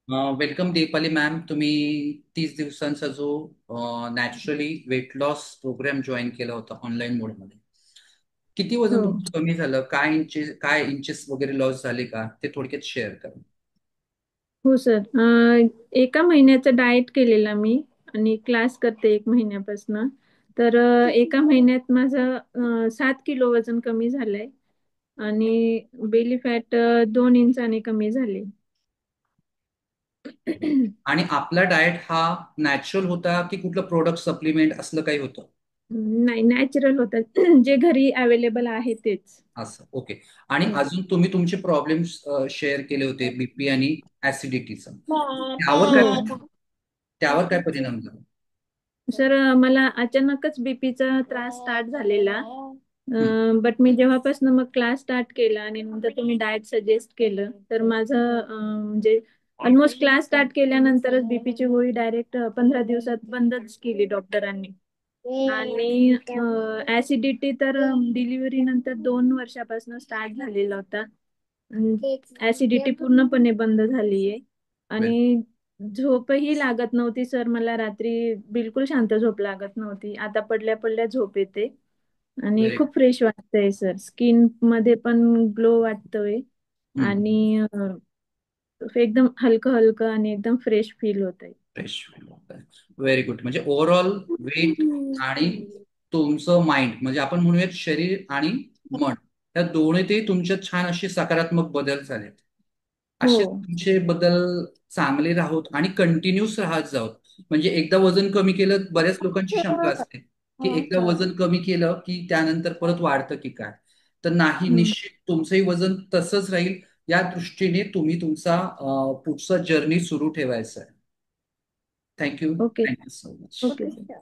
Welcome Deepali ma'am. तुम्ही 30 दिवसांचा जो naturally weight loss programme join केला होता ऑनलाईन मोडमध्ये. किती वजन हो तुमचं कमी झालं? काय इंचेस वगैरे लॉस झाले का? ते थोडक्यात शेअर करा. हो सर. एका महिन्याचा डाएट केलेला मी आणि क्लास करते 1 महिन्यापासून. तर एका महिन्यात माझं 7 किलो वजन कमी झालंय आणि बेली फॅट 2 इंचाने कमी झाले. आणि आपला डाएट हा नॅचरल होता की कुठलं प्रोडक्ट सप्लिमेंट असलं काही होतं? नाही, नॅचरल होतं. जे घरी अवेलेबल आहे तेच. असं, ओके. आणि हो. अजून तुम्ही तुमचे प्रॉब्लेम्स शेअर केले होते, बीपी आणि ऍसिडिटीचा. हो त्यावर काय परिणाम झाला? सर, मला अचानकच बीपीचा त्रास स्टार्ट झालेला. हं. बट मी जेव्हापासून मग क्लास स्टार्ट केला आणि नंतर तुम्ही डाएट सजेस्ट केलं, तर माझं म्हणजे ऑलमोस्ट क्लास स्टार्ट केल्यानंतरच बीपीची गोळी डायरेक्ट 15 दिवसात बंदच केली डॉक्टरांनी. आणि ऍसिडिटी तर डिलिव्हरी नंतर 2 वर्षापासून स्टार्ट झालेला होता. ऍसिडिटी पूर्णपणे बंद झालीये वेल, आणि झोपही लागत नव्हती सर. मला रात्री बिलकुल शांत झोप लागत नव्हती. आता पडल्या पडल्या झोप येते आणि व्हेरी खूप फ्रेश वाटतंय सर. स्किन मध्ये पण ग्लो वाटतोय गुड. आणि एकदम हलकं हलकं आणि एकदम फ्रेश फील होतंय. फ्रेश. Very good. म्हणजे ओव्हरऑल वेट आणि तुमचं माइंड, म्हणजे आपण म्हणूयात शरीर आणि मन, या दोन्हीतही तुमच्यात छान असे सकारात्मक बदल झालेत. हो. असे तुमचे बदल चांगले राहोत आणि कंटिन्यूस राहत जावत. म्हणजे एकदा वजन कमी केलं, बऱ्याच लोकांची शंका असते की एकदा वजन कमी केलं की त्यानंतर परत वाढतं की काय. तर नाही, हम्म. निश्चित तुमचंही वजन तसंच राहील. या दृष्टीने तुम्ही तुमचा पुढचा जर्नी सुरू ठेवायचा आहे. Thank you. Okay. Thank you so much. Okay sir.